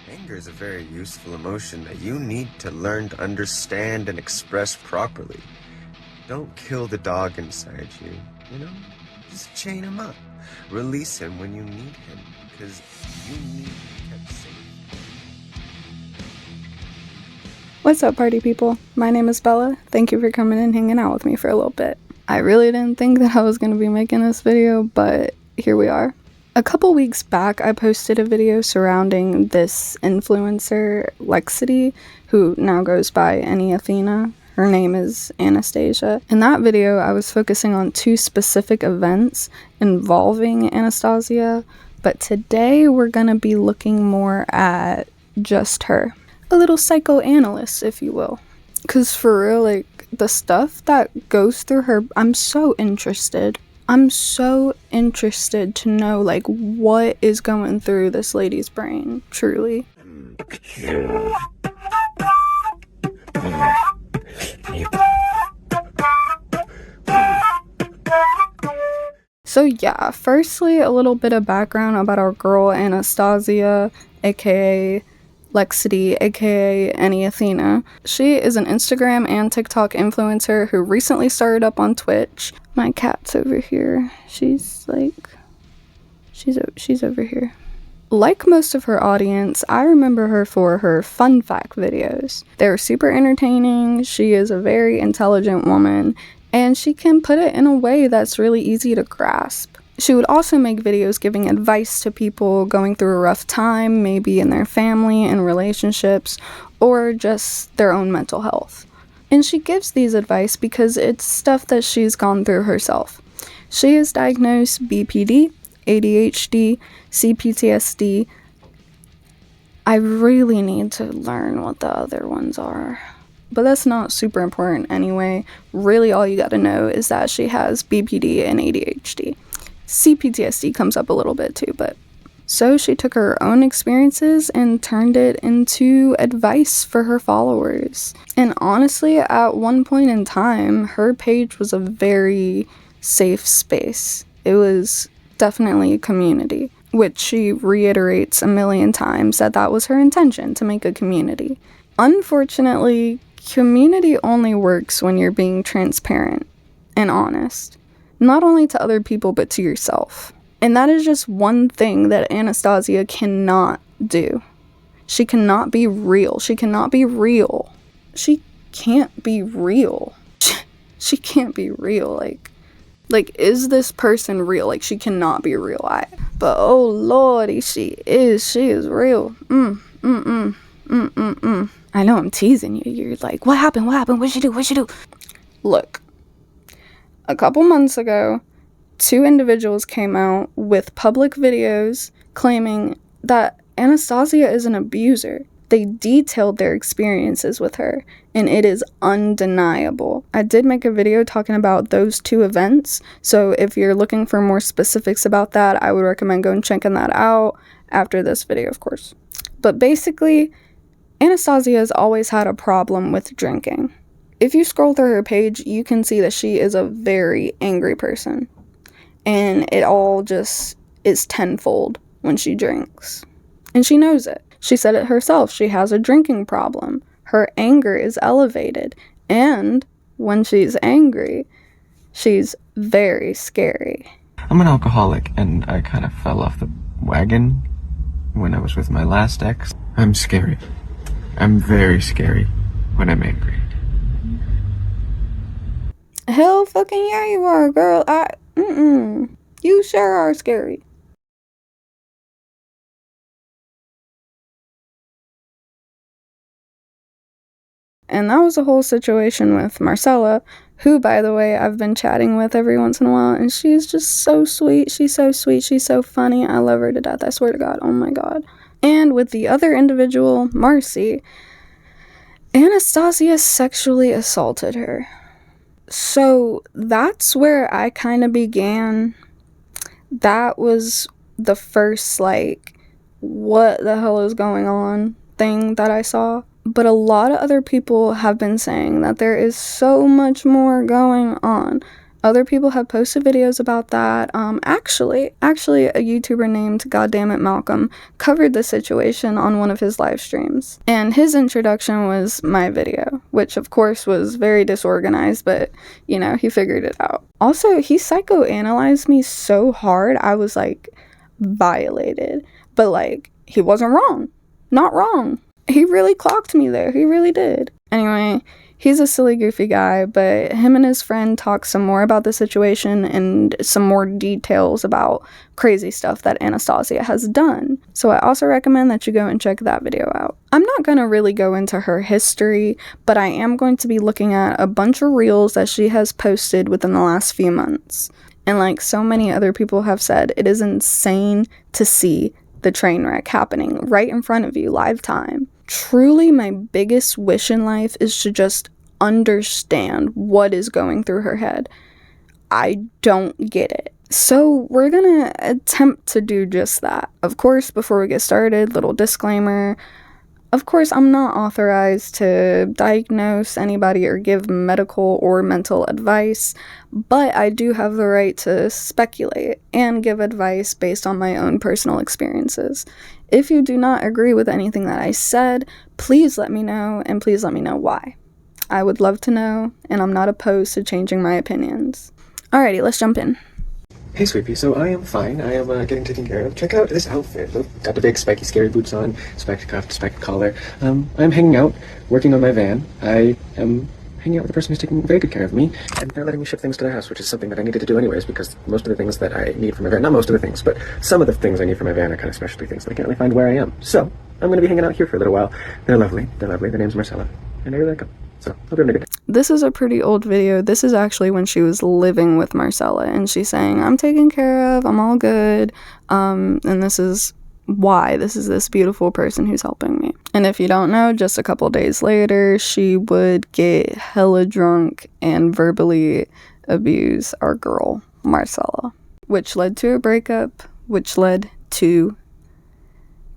Anger is a very useful emotion that you need to learn to understand and express properly. Don't kill the dog inside you, you know? Just chain him up. Release him when you need him, because you need to be kept safe. What's up, party people? My name is Bella. Thank you for coming and hanging out with me for a little bit. I really didn't think that I was going to be making this video, but here we are. A couple weeks back, I posted a video surrounding this influencer, Lexity, who now goes by Anyathena. Her name is Anastasia. In that video, I was focusing on two specific events involving Anastasia, but today we're going to be looking more at just her. A little psychoanalyst, if you will. Because for real, like, the stuff that goes through her, I'm so interested. I'm so interested to know, like, what is going through this lady's brain, truly. So yeah, firstly, a little bit of background about our girl Anastasia, aka Lexity, aka Anyathena. She is an Instagram and TikTok influencer who recently started up on Twitch. My cat's over here. She's over here. Like most of her audience, I remember her for her fun fact videos. They're super entertaining. She is a very intelligent woman, and she can put it in a way that's really easy to grasp. She would also make videos giving advice to people going through a rough time, maybe in their family and relationships, or just their own mental health. And she gives these advice because it's stuff that she's gone through herself. She is diagnosed BPD, ADHD, CPTSD. I really need to learn what the other ones are. But that's not super important anyway. Really all you gotta know is that she has BPD and ADHD. CPTSD comes up a little bit too, but so she took her own experiences and turned it into advice for her followers. And honestly, at one point in time, her page was a very safe space. It was definitely a community, which she reiterates a million times that was her intention, to make a community. Unfortunately, community only works when you're being transparent and honest. Not only to other people, but to yourself. And that is just one thing that Anastasia cannot do. She cannot be real. She cannot be real. She can't be real. She can't be real. Like, is this person real? Like, she cannot be real. But oh lordy, she is real. I know I'm teasing you. You're like, what happened? What'd she do? Look. A couple months ago, two individuals came out with public videos claiming that Anastasia is an abuser. They detailed their experiences with her, and it is undeniable. I did make a video talking about those two events, so if you're looking for more specifics about that, I would recommend going checking that out after this video, of course. But basically, Anastasia has always had a problem with drinking. If you scroll through her page, you can see that she is a very angry person. And it all just is tenfold when she drinks. And she knows it. She said it herself. She has a drinking problem. Her anger is elevated. And when she's angry, she's very scary. I'm an alcoholic, and I kind of fell off the wagon when I was with my last ex. I'm scary. I'm very scary when I'm angry. Hell fucking yeah you are, girl. You sure are scary. And that was the whole situation with Marcella, who, by the way, I've been chatting with every once in a while, and she's just so sweet. She's so sweet. She's so funny. I love her to death. I swear to God. Oh my God. And with the other individual, Marcy, Anastasia sexually assaulted her. So that's where I kind of began. That was the first, like, what the hell is going on thing that I saw. But a lot of other people have been saying that there is so much more going on. Other people have posted videos about that. Actually, a YouTuber named Goddammit Malcolm covered the situation on one of his live streams. And his introduction was my video, which of course was very disorganized, but, you know, he figured it out. Also, he psychoanalyzed me so hard, I was, like, violated. But, like, he wasn't wrong. Not wrong. He really clocked me there. He really did. Anyway, he's a silly, goofy guy, but him and his friend talk some more about the situation and some more details about crazy stuff that Anastasia has done. So I also recommend that you go and check that video out. I'm not going to really go into her history, but I am going to be looking at a bunch of reels that she has posted within the last few months. And like so many other people have said, it is insane to see the train wreck happening right in front of you, live time. Truly, my biggest wish in life is to just understand what is going through her head. I don't get it. So we're gonna attempt to do just that. Of course, before we get started, little disclaimer. Of course, I'm not authorized to diagnose anybody or give medical or mental advice, but I do have the right to speculate and give advice based on my own personal experiences. If you do not agree with anything that I said, please let me know, and please let me know why. I would love to know, and I'm not opposed to changing my opinions. Alrighty, let's jump in. Hey, Sweepy, so I am fine. I am getting taken care of. Check out this outfit. Look, got the big spiky scary boots on, spiked cuff, spiked collar. I'm hanging out, working on my van. I am hanging out with the person who's taking very good care of me, and they're letting me ship things to their house, which is something that I needed to do anyways, because most of the things that I need for my van, not most of the things, but some of the things I need for my van are kind of specialty things that I can't really find where I am. So, I'm going to be hanging out here for a little while. They're lovely. Their name's Marcella, and I really like them. So, hope you're having a good day. This is a pretty old video. This is actually when she was living with Marcella, and she's saying, I'm taken care of, I'm all good, and this is why this is this beautiful person who's helping me. And if you don't know, just a couple days later, she would get hella drunk and verbally abuse our girl, Marcella, which led to a breakup, which led to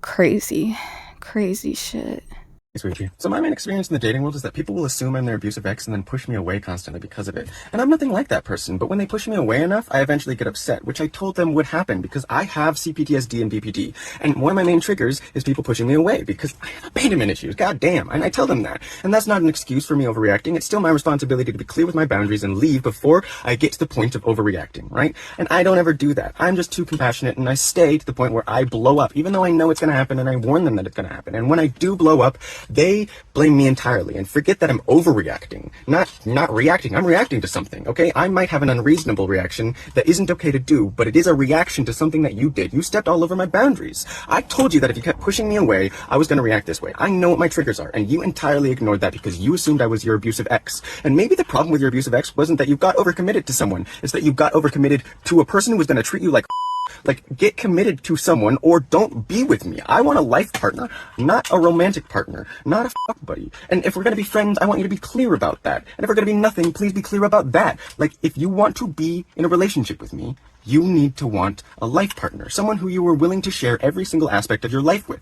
crazy shit. Sweetie. So my main experience in the dating world is that people will assume I'm their abusive ex and then push me away constantly because of it. And I'm nothing like that person, but when they push me away enough, I eventually get upset, which I told them would happen because I have CPTSD and BPD. And one of my main triggers is people pushing me away because I have abandonment issues. God damn. And I tell them that. And that's not an excuse for me overreacting. It's still my responsibility to be clear with my boundaries and leave before I get to the point of overreacting, right? And I don't ever do that. I'm just too compassionate, and I stay to the point where I blow up, even though I know it's going to happen and I warn them that it's going to happen. And when I do blow up, they blame me entirely and forget that I'm overreacting, not reacting. I'm reacting to something, okay? I might have an unreasonable reaction that isn't okay to do, but it is a reaction to something that you did. You stepped all over my boundaries. I told you that if you kept pushing me away, I was going to react this way. I know what my triggers are, and you entirely ignored that because you assumed I was your abusive ex. And maybe the problem with your abusive ex wasn't that you got overcommitted to someone. It's that you got overcommitted to a person who was going to treat you like get committed to someone or don't be with me. I want a life partner, not a romantic partner, not a fuck buddy. And if we're going to be friends, I want you to be clear about that. And if we're going to be nothing, please be clear about that. Like, if you want to be in a relationship with me, you need to want a life partner, someone who you are willing to share every single aspect of your life with.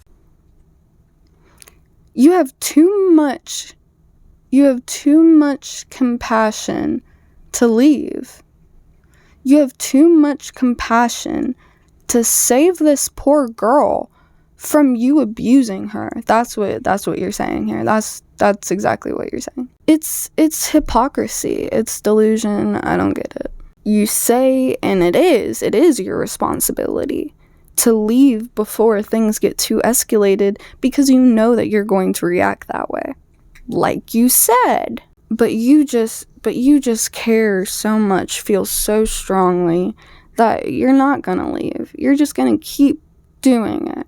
You have too much compassion to leave. You have too much compassion to save this poor girl from you abusing her. That's what you're saying here. That's exactly what you're saying. It's hypocrisy. It's delusion. I don't get it. You say, and it is your responsibility to leave before things get too escalated because you know that you're going to react that way. Like you said. But you just care so much, feel so strongly that you're not gonna leave. You're just gonna keep doing it.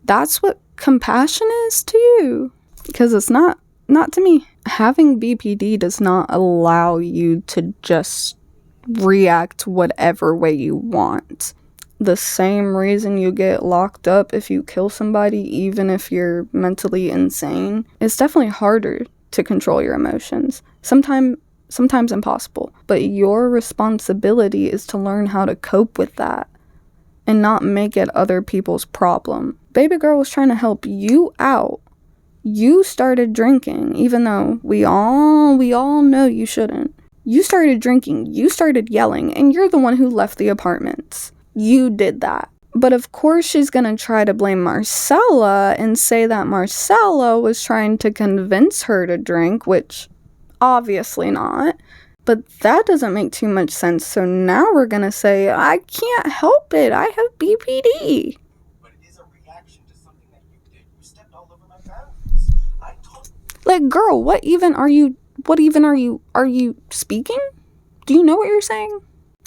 That's what compassion is to you. Because it's not to me. Having BPD does not allow you to just react whatever way you want. The same reason you get locked up if you kill somebody, even if you're mentally insane, it's definitely harder to control your emotions. Sometimes impossible. But your responsibility is to learn how to cope with that and not make it other people's problem. Baby girl was trying to help you out. You started drinking, even though we all know you shouldn't. You started drinking, you started yelling, and you're the one who left the apartments. You did that. But of course she's gonna try to blame Marcella and say that Marcella was trying to convince her to drink, which obviously not. But that doesn't make too much sense, so now we're gonna say, I can't help it, I have BPD. But it is a reaction to something that you did. You stepped all over my boundaries. I told Like, girl, what even are you speaking? Do you know what you're saying?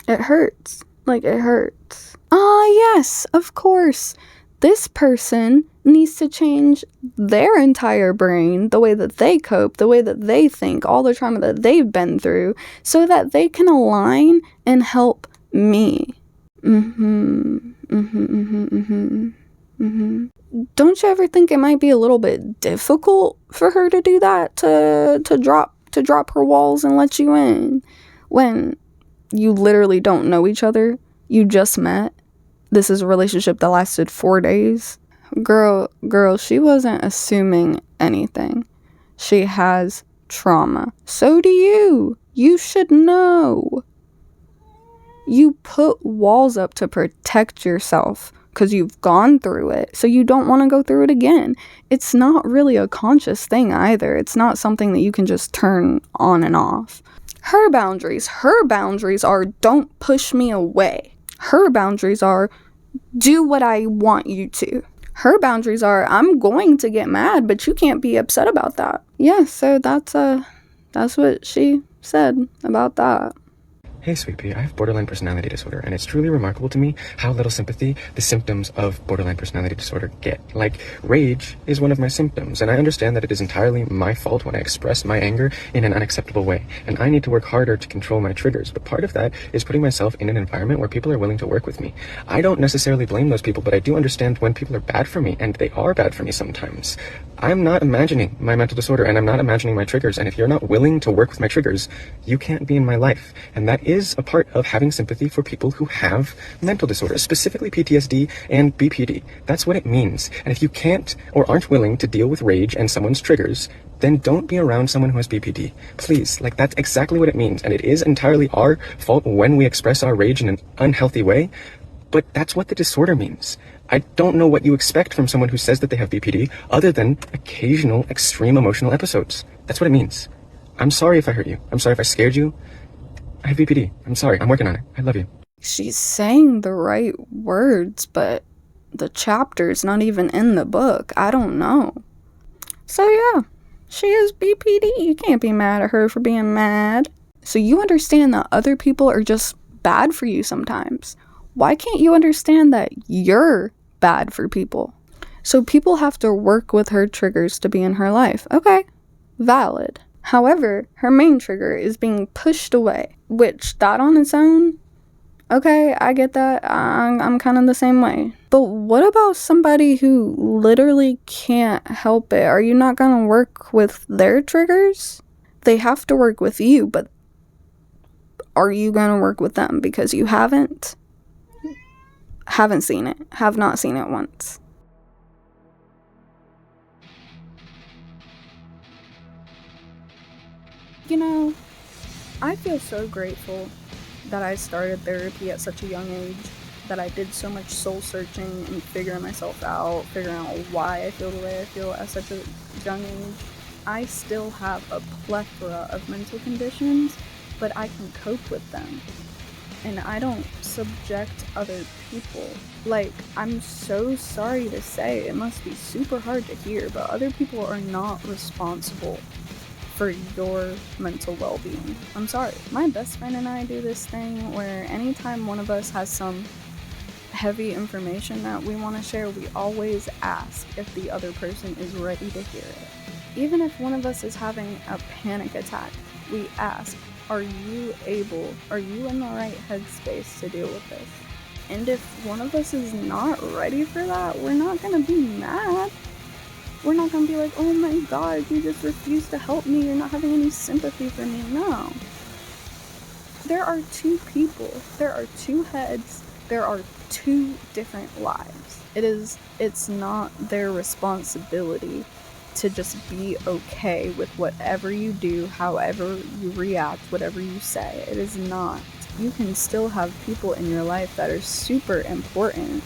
It hurts. Like, it hurts. Ah, yes, of course. This person needs to change their entire brain, the way that they cope, the way that they think, all the trauma that they've been through, so that they can align and help me. Don't you ever think it might be a little bit difficult for her to do that, to drop her walls and let you in when you literally don't know each other? You just met. This is a relationship that lasted 4 days. Girl, she wasn't assuming anything. She has trauma. So do you. You should know. You put walls up to protect yourself because you've gone through it, so you don't want to go through it again. It's not really a conscious thing either. It's not something that you can just turn on and off. Her boundaries are don't push me away. Her boundaries are do what I want you to. Her boundaries are I'm going to get mad, but you can't be upset about that. Yeah, so that's what she said about that. Hey, Sweet Pea, I have borderline personality disorder, and it's truly remarkable to me how little sympathy the symptoms of borderline personality disorder get. Like, rage is one of my symptoms, and I understand that it is entirely my fault when I express my anger in an unacceptable way, and I need to work harder to control my triggers, but part of that is putting myself in an environment where people are willing to work with me. I don't necessarily blame those people, but I do understand when people are bad for me, and they are bad for me sometimes. I'm not imagining my mental disorder, and I'm not imagining my triggers, and if you're not willing to work with my triggers, you can't be in my life, and that is a part of having sympathy for people who have mental disorders, specifically PTSD and BPD. That's what it means. And if you can't or aren't willing to deal with rage and someone's triggers, then don't be around someone who has BPD. Please, like, that's exactly what it means. And it is entirely our fault when we express our rage in an unhealthy way, but that's what the disorder means. I don't know what you expect from someone who says that they have BPD other than occasional extreme emotional episodes. That's what it means. I'm sorry if I hurt you. I'm sorry if I scared you. I have BPD. I'm sorry. I'm working on it. I love you. She's saying the right words, but the chapter's not even in the book. I don't know. So yeah, she is BPD. You can't be mad at her for being mad. So you understand that other people are just bad for you sometimes. Why can't you understand that you're bad for people? So people have to work with her triggers to be in her life. Okay, valid. However, her main trigger is being pushed away, which that on its own, okay, I get that. I'm kind of the same way. But what about somebody who literally can't help it? Are you not going to work with their triggers? They have to work with you, but are you going to work with them? Because you haven't seen it, have not seen it once. You know, I feel so grateful that I started therapy at such a young age, that I did so much soul searching and figuring myself out, figuring out why I feel the way I feel at such a young age. I still have a plethora of mental conditions, but I can cope with them. And I don't subject other people. Like, I'm so sorry to say, it must be super hard to hear, but other people are not responsible for your mental well-being. I'm sorry. My best friend and I do this thing where anytime one of us has some heavy information that we want to share, we always ask if the other person is ready to hear it. Even if one of us is having a panic attack, we ask, are you in the right headspace to deal with this? And if one of us is not ready for that, we're not going to be mad. We're not going to be like, oh my god, you just refuse to help me, you're not having any sympathy for me. No. There are two people, there are two heads, there are two different lives. It's not their responsibility to just be okay with whatever you do, however you react, whatever you say. It is not. You can still have people in your life that are super important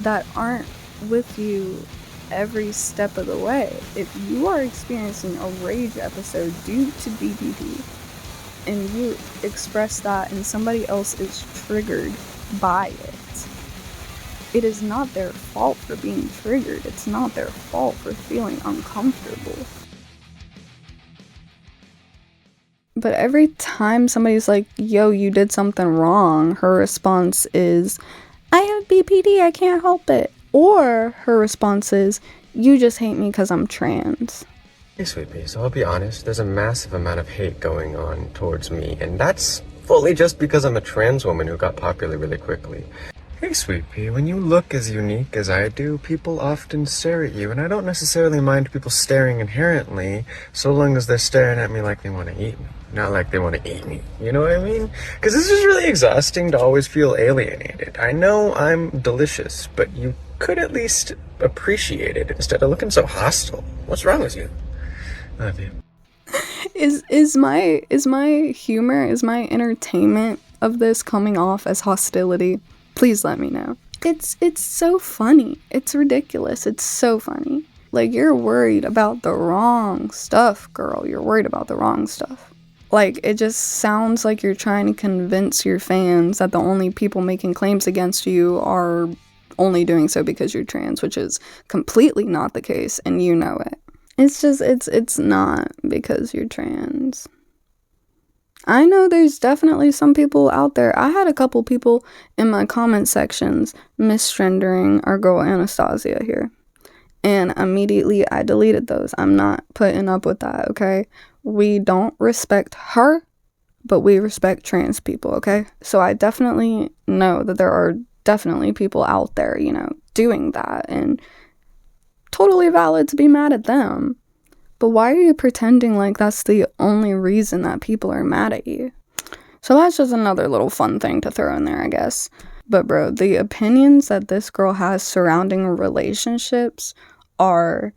that aren't with you every step of the way. If you are experiencing a rage episode due to DBD and you express that and somebody else is triggered by it, it is not their fault for being triggered. It's not their fault for feeling uncomfortable. But every time somebody's like, yo, you did something wrong, her response is, I have BPD, I can't help it. Or her response is, you just hate me because I'm trans. Hey, Sweet Pea, so I'll be honest, there's a massive amount of hate going on towards me, and that's fully just because I'm a trans woman who got popular really quickly. Hey, Sweet Pea, when you look as unique as I do, people often stare at you, and I don't necessarily mind people staring inherently, so long as they're staring at me like they want to eat me, not like they want to eat me. You know what I mean? Because this is really exhausting to always feel alienated. I know I'm delicious, but you could at least appreciate it instead of looking so hostile. What's wrong with you? I love you. Is my humor, is my entertainment of this coming off as hostility? Please let me know. It's so funny. It's ridiculous. It's so funny. Like, you're worried about the wrong stuff, girl. You're worried about the wrong stuff. Like, it just sounds like you're trying to convince your fans that the only people making claims against you are only doing so because you're trans, which is completely not the case, and you know it. It's not because you're trans. I know there's definitely some people out there. I had a couple people in my comment sections misgendering our girl Anastasia here. And immediately I deleted those. I'm not putting up with that, okay? We don't respect her, but we respect trans people, okay? So I definitely know that there are definitely people out there, you know, doing that. And totally valid to be mad at them. But why are you pretending like that's the only reason that people are mad at you? So that's just another little fun thing to throw in there, I guess. But bro, the opinions that this girl has surrounding relationships are...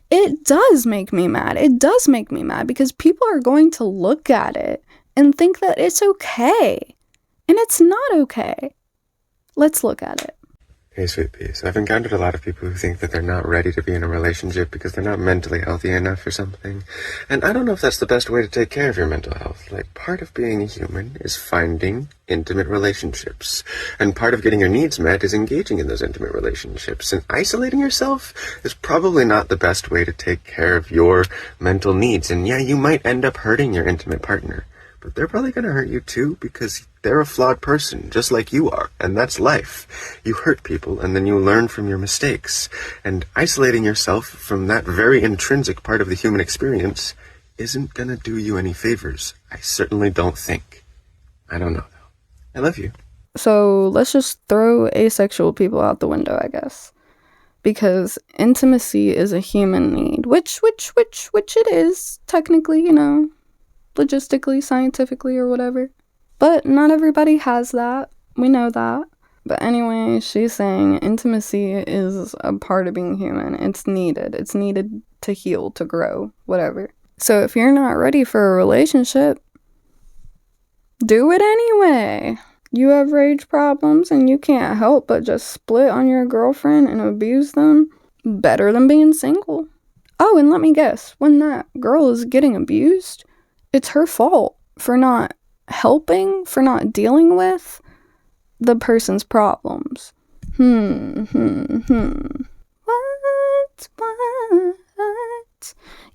It does make me mad. It does make me mad because people are going to look at it and think that it's okay. And it's not okay. Let's look at it. Hey, Sweet Pea, so I've encountered a lot of people who think that they're not ready to be in a relationship because they're not mentally healthy enough or something. And I don't know if that's the best way to take care of your mental health. Like, part of being a human is finding intimate relationships. And part of getting your needs met is engaging in those intimate relationships. And isolating yourself is probably not the best way to take care of your mental needs. And yeah, you might end up hurting your intimate partner. But they're probably going to hurt you too because they're a flawed person, just like you are. And that's life. You hurt people and then you learn from your mistakes. And isolating yourself from that very intrinsic part of the human experience isn't going to do you any favors. I certainly don't think. I don't know, though. I love you. So let's just throw asexual people out the window, I guess. Because intimacy is a human need, which it is, technically, you know. Logistically, scientifically, or whatever. But not everybody has that. We know that. But anyway, she's saying intimacy is a part of being human. It's needed. It's needed to heal, to grow, whatever. So if you're not ready for a relationship, do it anyway. You have rage problems and you can't help but just split on your girlfriend and abuse them. Better than being single. Oh, and let me guess. When that girl is getting abused, it's her fault for not helping, for not dealing with the person's problems. What?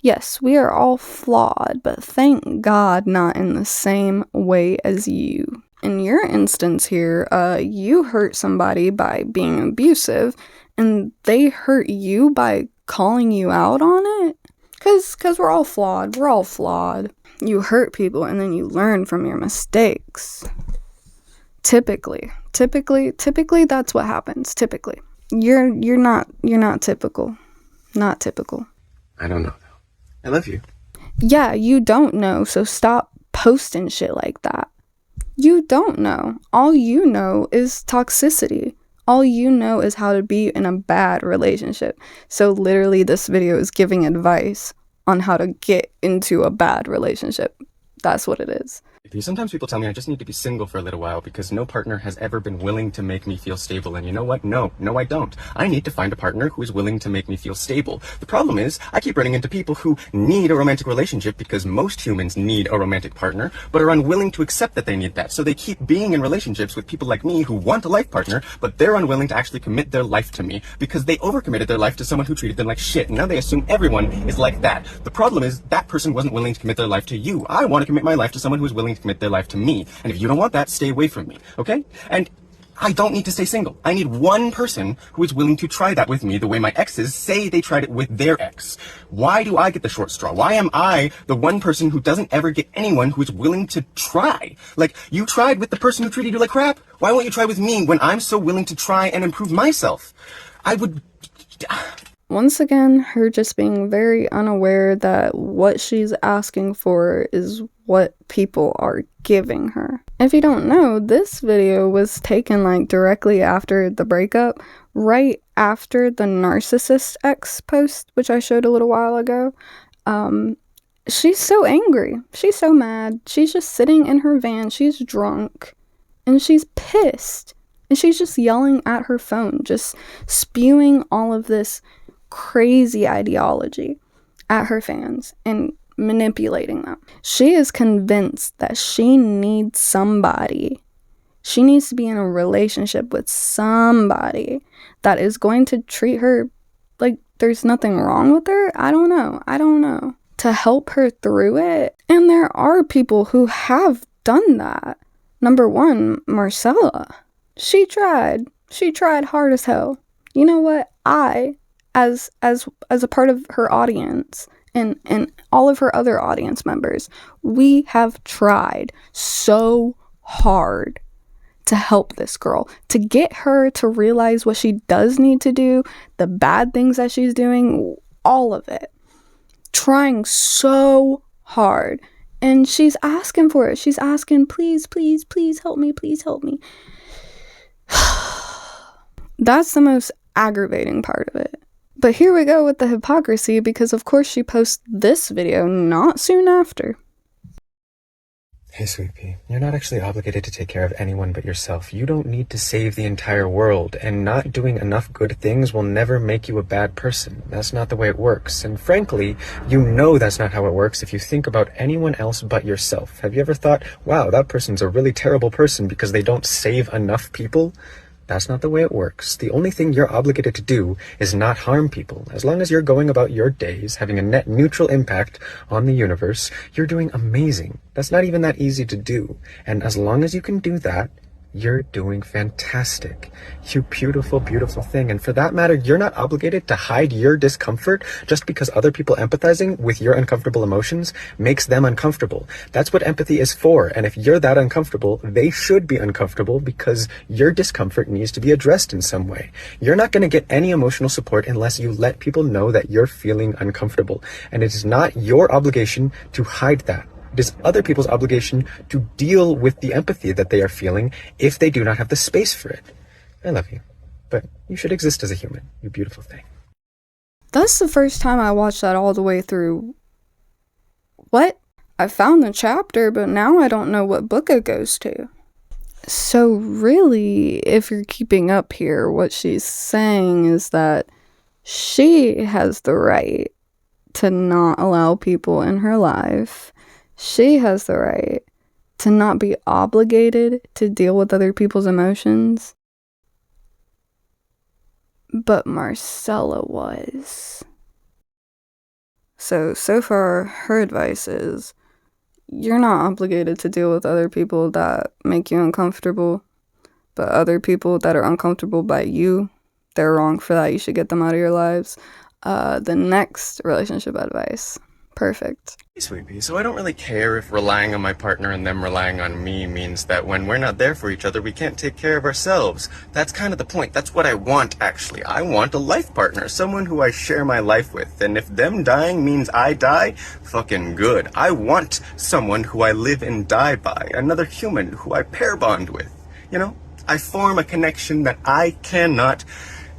Yes, we are all flawed, but thank God not in the same way as you. In your instance here, you hurt somebody by being abusive, and they hurt you by calling you out on it? Cause we're all flawed. We're all flawed. You hurt people and then you learn from your mistakes. Typically that's what happens. Typically. You're not typical. Not typical. I don't know, though. I love you. Yeah, you don't know, so stop posting shit like that. You don't know. All you know is toxicity. All you know is how to be in a bad relationship. So literally this video is giving advice on how to get into a bad relationship. That's what it is. Sometimes people tell me I just need to be single for a little while because no partner has ever been willing to make me feel stable. And you know what? No, I don't. I need to find a partner who is willing to make me feel stable. The problem is I keep running into people who need a romantic relationship because most humans need a romantic partner, but are unwilling to accept that they need that. So they keep being in relationships with people like me who want a life partner, but they're unwilling to actually commit their life to me because they overcommitted their life to someone who treated them like shit. And now they assume everyone is like that. The problem is that person wasn't willing to commit their life to you. I want to commit my life to someone who is willing to commit their life to me. And if you don't want that, stay away from me, okay? And I don't need to stay single. I need one person who is willing to try that with me the way my exes say they tried it with their ex. Why do I get the short straw? Why am I the one person who doesn't ever get anyone who is willing to try? Like, you tried with the person who treated you like crap. Why won't you try with me when I'm so willing to try and improve myself? Once again, her just being very unaware that what she's asking for is what people are giving her. If you don't know, this video was taken like directly after the breakup, right after the narcissist ex post, which I showed a little while ago. She's so angry. She's so mad. She's just sitting in her van. She's drunk and she's pissed. And she's just yelling at her phone, just spewing all of this crazy ideology at her fans and manipulating them. She is convinced that she needs somebody. She needs to be in a relationship with somebody that is going to treat her like there's nothing wrong with her. I don't know. To help her through it. And there are people who have done that. Number one, Marcella. She tried hard as hell. You know what? As a part of her audience and all of her other audience members, we have tried so hard to help this girl, to get her to realize what she does need to do, the bad things that she's doing, all of it. Trying so hard. And she's asking for it. She's asking, please, please, please help me, please help me. That's the most aggravating part of it. But here we go with the hypocrisy, because of course she posts this video not soon after. Hey, Sweet Pea, you're not actually obligated to take care of anyone but yourself. You don't need to save the entire world, and not doing enough good things will never make you a bad person. That's not the way it works. And frankly, you know that's not how it works if you think about anyone else but yourself. Have you ever thought, wow, that person's a really terrible person because they don't save enough people? That's not the way it works. The only thing you're obligated to do is not harm people. As long as you're going about your days, having a net neutral impact on the universe, you're doing amazing. That's not even that easy to do. And as long as you can do that, you're doing fantastic. You beautiful, beautiful thing. And for that matter, you're not obligated to hide your discomfort just because other people empathizing with your uncomfortable emotions makes them uncomfortable. That's what empathy is for. And if you're that uncomfortable, they should be uncomfortable because your discomfort needs to be addressed in some way. You're not going to get any emotional support unless you let people know that you're feeling uncomfortable. And it is not your obligation to hide that. It is other people's obligation to deal with the empathy that they are feeling if they do not have the space for it. I love you, but you should exist as a human, you beautiful thing. That's the first time I watched that all the way through. What? I found the chapter, but now I don't know what book it goes to. So really, if you're keeping up here, what she's saying is that she has the right to not allow people in her life. She has the right to not be obligated to deal with other people's emotions. But Marcella was. So far, her advice is, you're not obligated to deal with other people that make you uncomfortable, but other people that are uncomfortable by you, they're wrong for that. You should get them out of your lives. The next relationship advice. Perfect. Hey, sweet pea, so I don't really care if relying on my partner and them relying on me means that when we're not there for each other, we can't take care of ourselves. That's kind of the point. That's what I want, actually. I want a life partner, someone who I share my life with. And if them dying means I die, fucking good. I want someone who I live and die by, another human who I pair bond with. You know, I form a connection that I cannot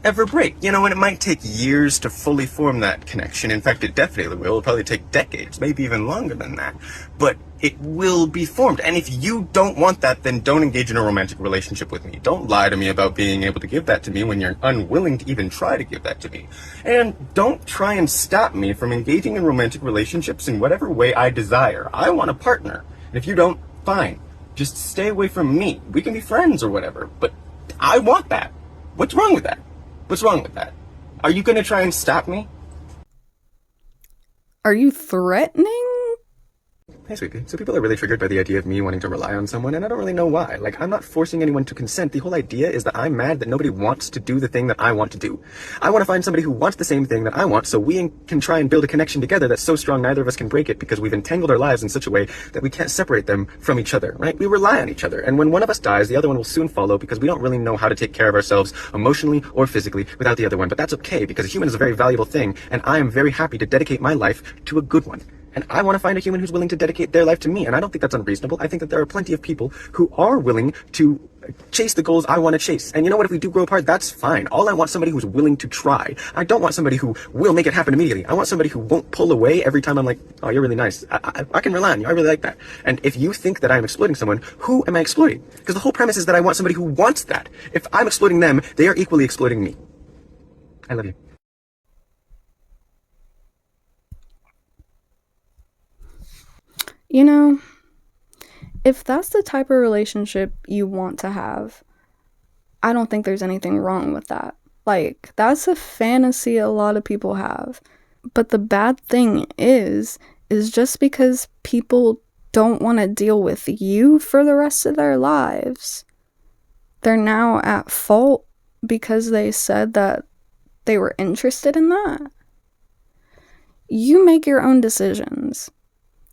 ever break. You know, and it might take years to fully form that connection. In fact, it definitely will. It'll probably take decades, maybe even longer than that. But it will be formed. And if you don't want that, then don't engage in a romantic relationship with me. Don't lie to me about being able to give that to me when you're unwilling to even try to give that to me. And don't try and stop me from engaging in romantic relationships in whatever way I desire. I want a partner. And if you don't, fine. Just stay away from me. We can be friends or whatever, but I want that. What's wrong with that? What's wrong with that? Are you gonna try and stop me? Are you threatening? Hey, sweetie. So people are really triggered by the idea of me wanting to rely on someone, and I don't really know why. Like, I'm not forcing anyone to consent. The whole idea is that I'm mad that nobody wants to do the thing that I want to do. I want to find somebody who wants the same thing that I want, so we can try and build a connection together that's so strong neither of us can break it, because we've entangled our lives in such a way that we can't separate them from each other, right? We rely on each other, and when one of us dies, the other one will soon follow, because we don't really know how to take care of ourselves emotionally or physically without the other one. But that's okay, because a human is a very valuable thing, and I am very happy to dedicate my life to a good one. And I want to find a human who's willing to dedicate their life to me. And I don't think that's unreasonable. I think that there are plenty of people who are willing to chase the goals I want to chase. And you know what? If we do grow apart, that's fine. All I want is somebody who's willing to try. I don't want somebody who will make it happen immediately. I want somebody who won't pull away every time I'm like, oh, you're really nice. I can rely on you. I really like that. And if you think that I'm exploiting someone, who am I exploiting? Because the whole premise is that I want somebody who wants that. If I'm exploiting them, they are equally exploiting me. I love you. You know, if that's the type of relationship you want to have, I don't think there's anything wrong with that. Like, that's a fantasy a lot of people have. But the bad thing is just because people don't want to deal with you for the rest of their lives, they're now at fault because they said that they were interested in that. You make your own decisions.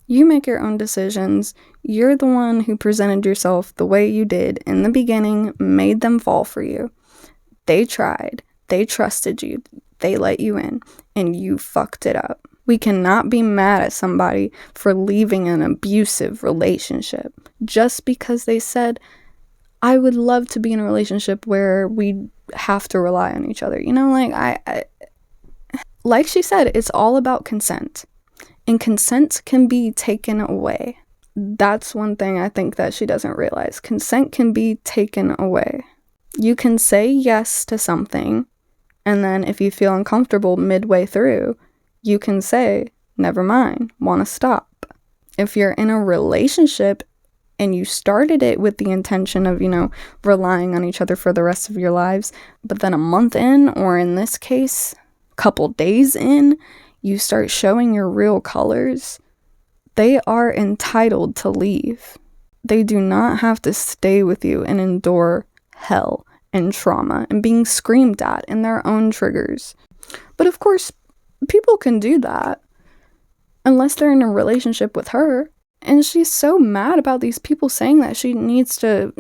You make your own decisions. You're the one who presented yourself the way you did in the beginning, made them fall for you. They tried. They trusted you. They let you in, and you fucked it up. We cannot be mad at somebody for leaving an abusive relationship just because they said, I would love to be in a relationship where we have to rely on each other. You know, like she said, it's all about consent. And consent can be taken away. That's one thing I think that she doesn't realize. Consent can be taken away. You can say yes to something, and then if you feel uncomfortable midway through, you can say, never mind, want to stop. If you're in a relationship and you started it with the intention of, relying on each other for the rest of your lives, but then a month in, or in this case, a couple days in, you start showing your real colors, they are entitled to leave. They do not have to stay with you and endure hell and trauma and being screamed at in their own triggers. But of course, people can do that unless they're in a relationship with her. And she's so mad about these people saying that she needs to,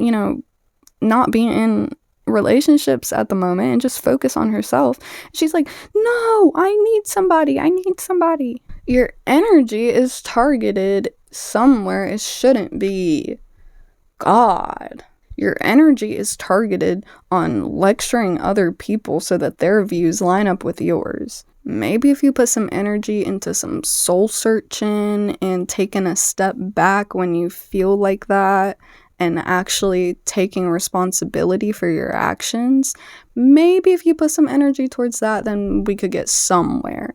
not be in relationships at the moment and just focus on herself. She's like, no, I need somebody. Your energy is targeted somewhere it shouldn't be. God. Your energy is targeted on lecturing other people so that their views line up with yours. Maybe if you put some energy into some soul searching and taking a step back when you feel like that, and actually taking responsibility for your actions, maybe if you put some energy towards that, then we could get somewhere.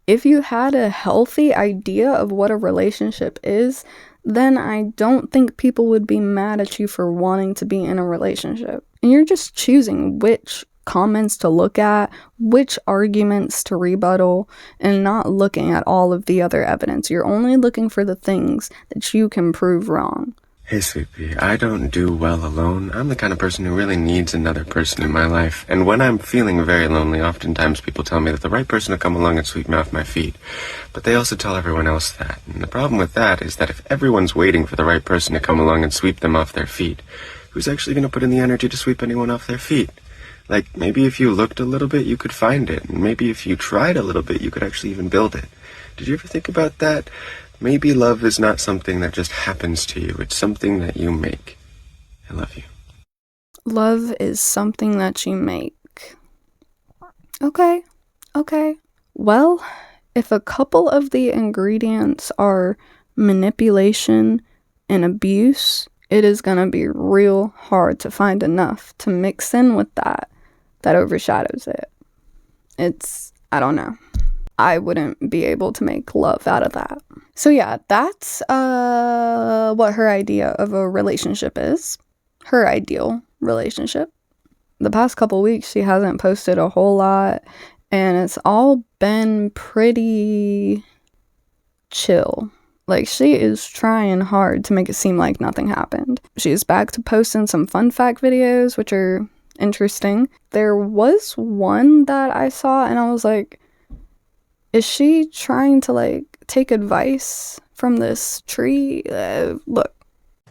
If you had a healthy idea of what a relationship is, then I don't think people would be mad at you for wanting to be in a relationship. And you're just choosing which comments to look at, which arguments to rebuttal, and not looking at all of the other evidence. You're only looking for the things that you can prove wrong. Hey, sweet pea, I don't do well alone. I'm the kind of person who really needs another person in my life. And when I'm feeling very lonely, oftentimes people tell me that the right person will come along and sweep me off my feet. But they also tell everyone else that. And the problem with that is that if everyone's waiting for the right person to come along and sweep them off their feet, who's actually going to put in the energy to sweep anyone off their feet? Like, maybe if you looked a little bit, you could find it. And maybe if you tried a little bit, you could actually even build it. Did you ever think about that? Maybe love is not something that just happens to you. It's something that you make. I love you. Love is something that you make. Okay. Well, if a couple of the ingredients are manipulation and abuse, it is going to be real hard to find enough to mix in with that overshadows it. I don't know. I wouldn't be able to make love out of that. So yeah, that's what her idea of a relationship is. Her ideal relationship. The past couple weeks, she hasn't posted a whole lot, and it's all been pretty chill. Like, she is trying hard to make it seem like nothing happened. She's back to posting some fun fact videos, which are interesting. There was one that I saw, and I was like, is she trying to, like, take advice from this tree? Look.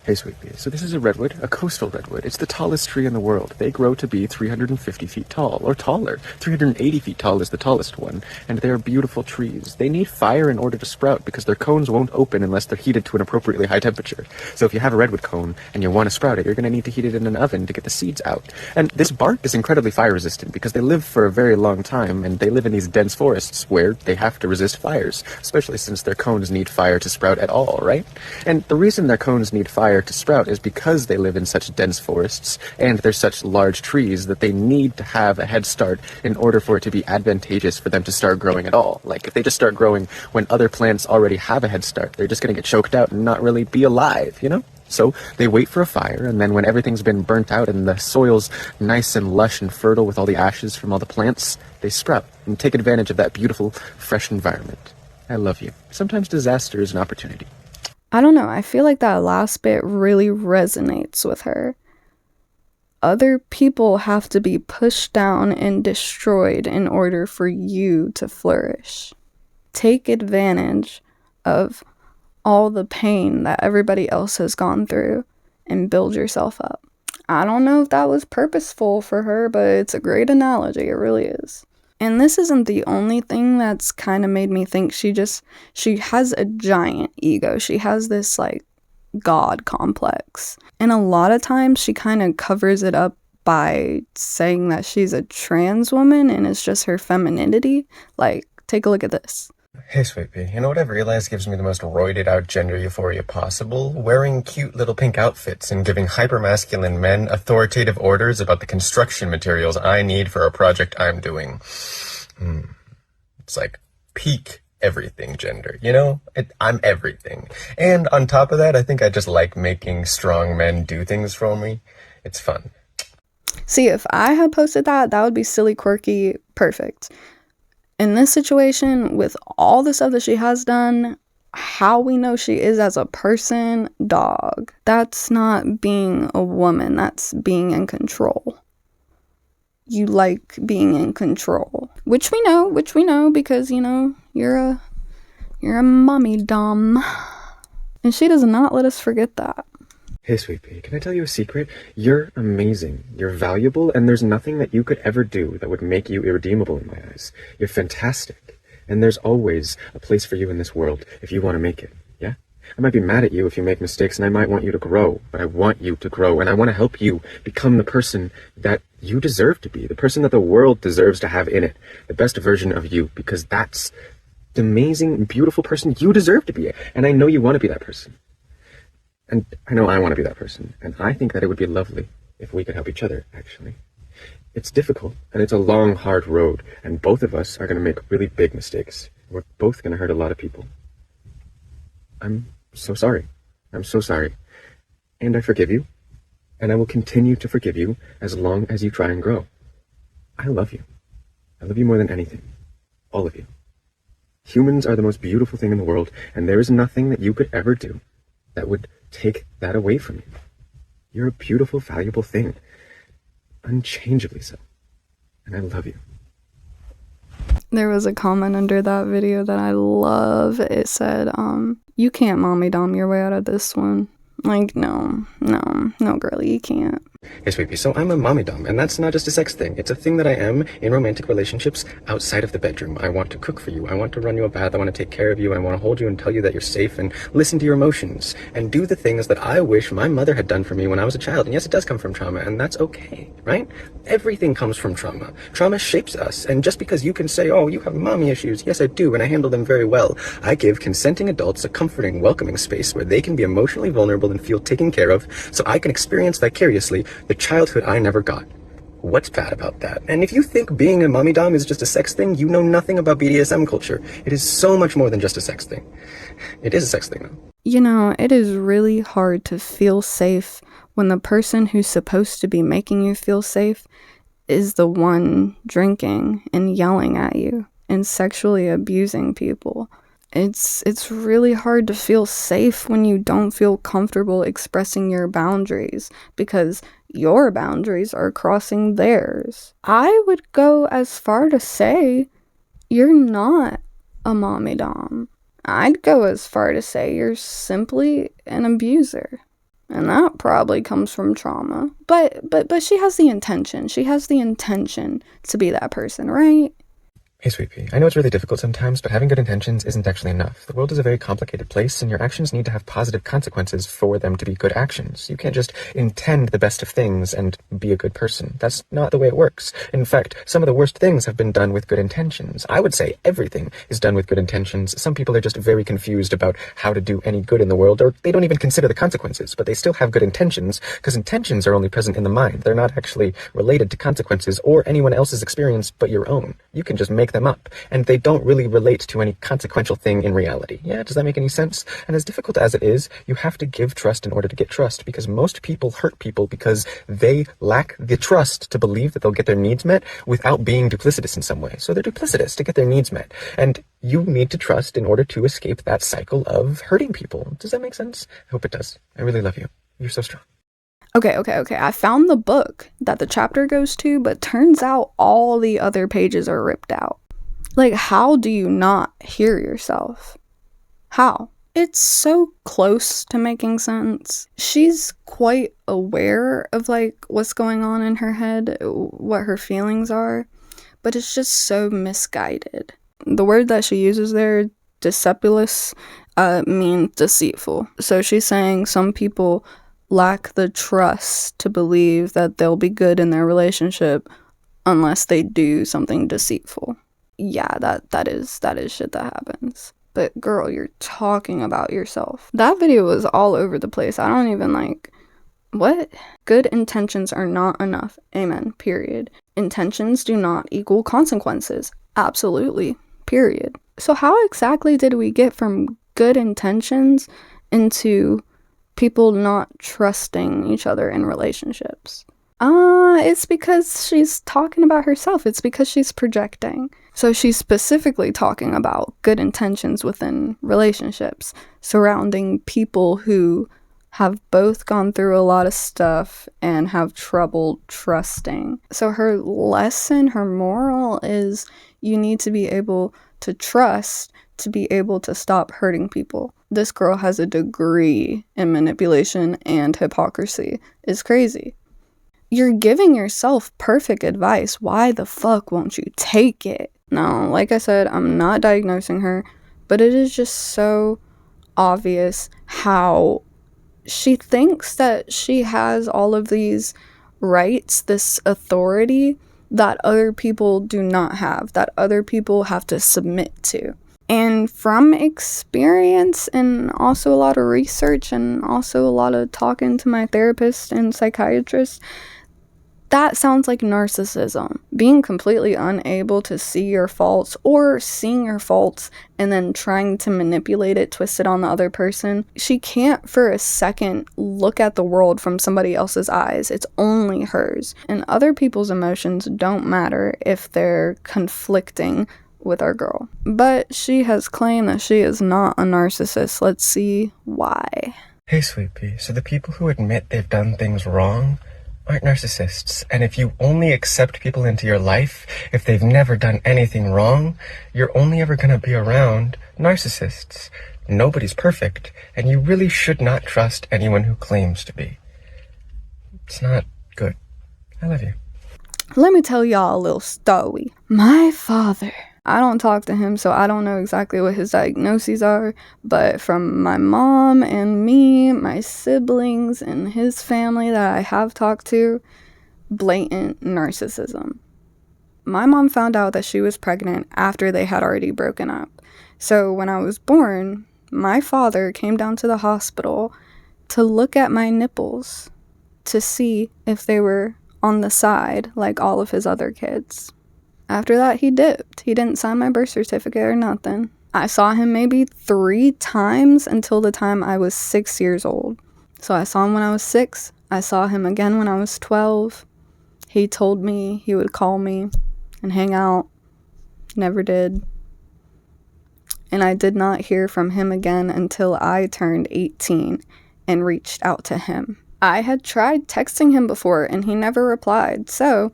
Hey, sweet pea. So this is a redwood, a coastal redwood. It's the tallest tree in the world. They grow to be 350 feet tall, or taller. 380 feet tall is the tallest one, and they're beautiful trees. They need fire in order to sprout because their cones won't open unless they're heated to an appropriately high temperature. So if you have a redwood cone and you want to sprout it, you're going to need to heat it in an oven to get the seeds out. And this bark is incredibly fire resistant because they live for a very long time, and they live in these dense forests where they have to resist fires, especially since their cones need fire to sprout at all, right? And the reason their cones need fire to sprout is because they live in such dense forests and they're such large trees that they need to have a head start in order for it to be advantageous for them to start growing at all. Like, if they just start growing when other plants already have a head start, they're just going to get choked out and not really be alive, you know? So they wait for a fire, and then when everything's been burnt out and the soil's nice and lush and fertile with all the ashes from all the plants, they sprout and take advantage of that beautiful, fresh environment. I love you. Sometimes disaster is an opportunity. I don't know, I feel like that last bit really resonates with her. Other people have to be pushed down and destroyed in order for you to flourish. Take advantage of all the pain that everybody else has gone through and build yourself up. I don't know if that was purposeful for her, but it's a great analogy, it really is. And this isn't the only thing that's kind of made me think she has a giant ego. She has this, like, God complex. And a lot of times she kind of covers it up by saying that she's a trans woman and it's just her femininity. Like, take a look at this. Hey, sweet pea, you know what I've realized gives me the most roided out gender euphoria possible? Wearing cute little pink outfits and giving hypermasculine men authoritative orders about the construction materials I need for a project I'm doing. It's like peak everything gender, you know? I'm everything. And on top of that, I think I just like making strong men do things for me. It's fun. See, if I had posted that would be silly, quirky, perfect. In this situation, with all the stuff that she has done, how we know she is as a person, dog. That's not being a woman, that's being in control. You like being in control. Which we know because, you know, you're a mommy dom. And she does not let us forget that. Hey, sweet pea, can I tell you a secret? You're amazing, you're valuable, and there's nothing that you could ever do that would make you irredeemable in my eyes. You're fantastic, and there's always a place for you in this world if you want to make it, yeah? I might be mad at you if you make mistakes, and I might want you to grow, but I want you to grow, and I want to help you become the person that you deserve to be, the person that the world deserves to have in it, the best version of you, because that's the amazing, beautiful person you deserve to be, and I know you want to be that person. And I know I want to be that person, and I think that it would be lovely if we could help each other, actually. It's difficult, and it's a long, hard road, and both of us are going to make really big mistakes. We're both going to hurt a lot of people. I'm so sorry. I'm so sorry. And I forgive you, and I will continue to forgive you as long as you try and grow. I love you. I love you more than anything. All of you. Humans are the most beautiful thing in the world, and there is nothing that you could ever do that would take that away from you. You're a beautiful, valuable thing. Unchangeably so. And I love you. There was a comment under that video that I love. It said, you can't mommy dom your way out of this one. Like, no, girlie, you can't. Hey, sweetie, so I'm a mommy dom, and that's not just a sex thing. It's a thing that I am in romantic relationships outside of the bedroom. I want to cook for you. I want to run you a bath. I want to take care of you. I want to hold you and tell you that you're safe and listen to your emotions and do the things that I wish my mother had done for me when I was a child. And yes, it does come from trauma, and that's okay, right? Everything comes from trauma. Trauma shapes us, and just because you can say, oh, you have mommy issues, yes, I do, and I handle them very well, I give consenting adults a comforting, welcoming space where they can be emotionally vulnerable and feel taken care of, so I can experience vicariously the childhood I never got. What's bad about that? And if you think being a mommy dom is just a sex thing, you know nothing about BDSM culture. It is so much more than just a sex thing. It is a sex thing, though. You know, it is really hard to feel safe when the person who's supposed to be making you feel safe is the one drinking and yelling at you and sexually abusing people. It's really hard to feel safe when you don't feel comfortable expressing your boundaries because your boundaries are crossing theirs. I would go as far to say you're not a mommy dom. I'd go as far to say you're simply an abuser. And that probably comes from trauma. But she has the intention. She has the intention to be that person, right? Hey, Sweet Pea, I know it's really difficult sometimes, but having good intentions isn't actually enough. The world is a very complicated place, and your actions need to have positive consequences for them to be good actions. You can't just intend the best of things and be a good person. That's not the way it works. In fact, some of the worst things have been done with good intentions. I would say everything is done with good intentions. Some people are just very confused about how to do any good in the world, or they don't even consider the consequences, but they still have good intentions, because intentions are only present in the mind. They're not actually related to consequences or anyone else's experience but your own. You can just make them up, and they don't really relate to any consequential thing in reality. Yeah, does that make any sense? And as difficult as it is, you have to give trust in order to get trust, because most people hurt people because they lack the trust to believe that they'll get their needs met without being duplicitous in some way. So they're duplicitous to get their needs met, and you need to trust in order to escape that cycle of hurting people. Does that make sense? I hope it does. I really love you. You're so strong. Okay. I found the book that the chapter goes to, but turns out all the other pages are ripped out. Like, how do you not hear yourself? How? It's so close to making sense. She's quite aware of, like, what's going on in her head, what her feelings are, but it's just so misguided. The word that she uses there, decepulous, means deceitful. So she's saying some people lack the trust to believe that they'll be good in their relationship unless they do something deceitful. Yeah, that is shit that happens. But girl, you're talking about yourself. That video was all over the place. I don't even what? Good intentions are not enough. Amen. Period. Intentions do not equal consequences. Absolutely. Period. So how exactly did we get from good intentions into people not trusting each other in relationships? It's because she's talking about herself. It's because she's projecting. So she's specifically talking about good intentions within relationships, surrounding people who have both gone through a lot of stuff and have trouble trusting. So her lesson, her moral is you need to be able to trust to be able to stop hurting people. This girl has a degree in manipulation and hypocrisy. It's crazy. You're giving yourself perfect advice. Why the fuck won't you take it? Now, like I said, I'm not diagnosing her, but it is just so obvious how she thinks that she has all of these rights, this authority that other people do not have, that other people have to submit to. And from experience and also a lot of research and also a lot of talking to my therapist and psychiatrist, that sounds like narcissism. Being completely unable to see your faults or seeing your faults and then trying to manipulate it, twist it on the other person. She can't for a second look at the world from somebody else's eyes. It's only hers. And other people's emotions don't matter if they're conflicting with our girl. But she has claimed that she is not a narcissist. Let's see why. Hey, Sweet Pea, so the people who admit they've done things wrong aren't narcissists. And if you only accept people into your life if they've never done anything wrong, you're only ever going to be around narcissists. Nobody's perfect, and you really should not trust anyone who claims to be. It's not good. I love you. Let me tell y'all a little story. My father, I don't talk to him, so I don't know exactly what his diagnoses are, but from my mom and me, my siblings, and his family that I have talked to, blatant narcissism. My mom found out that she was pregnant after they had already broken up. So when I was born, my father came down to the hospital to look at my nipples to see if they were on the side like all of his other kids. After that, he dipped. He didn't sign my birth certificate or nothing. I saw him maybe 3 times until the time I was 6 years old. So I saw him when I was 6. I saw him again when I was 12. He told me he would call me and hang out. Never did. And I did not hear from him again until I turned 18 and reached out to him. I had tried texting him before and he never replied. So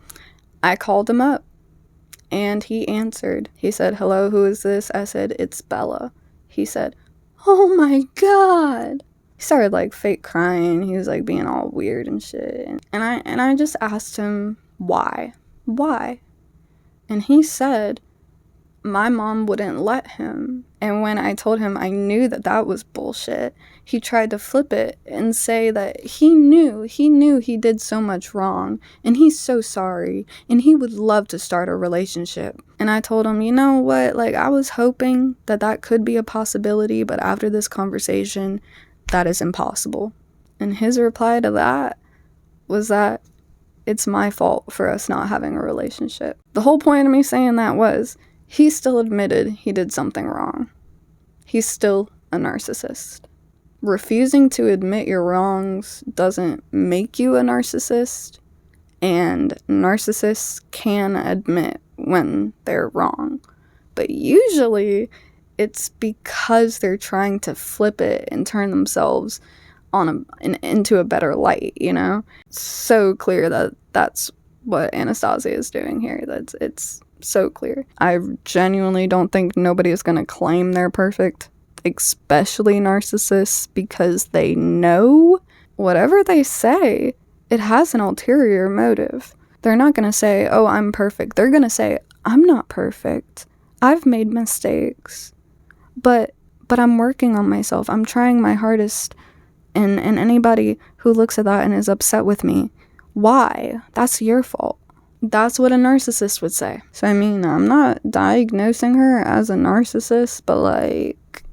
I called him up. And he answered. He said, "Hello, who is this?" I said, "It's Bella." He said, "Oh my God." He started like fake crying. He was like being all weird and shit. And I just asked him why. And he said my mom wouldn't let him. And when I told him I knew that was bullshit, he tried to flip it and say that he knew he did so much wrong and he's so sorry and he would love to start a relationship. And I told him, you know what, like I was hoping that could be a possibility, but after this conversation, that is impossible. And his reply to that was that it's my fault for us not having a relationship. The whole point of me saying that was, he still admitted he did something wrong. He's still a narcissist. Refusing to admit your wrongs doesn't make you a narcissist, and narcissists can admit when they're wrong. But usually, it's because they're trying to flip it and turn themselves into a better light, you know? It's so clear that that's what Anastasia is doing here. It's so clear. I genuinely don't think nobody is going to claim they're perfect, especially narcissists, because they know whatever they say, it has an ulterior motive. They're not going to say, "Oh, I'm perfect." They're going to say, "I'm not perfect. I've made mistakes, but I'm working on myself. I'm trying my hardest." And anybody who looks at that and is upset with me, why? That's your fault. That's what a narcissist would say. So, I mean, I'm not diagnosing her as a narcissist, but, like,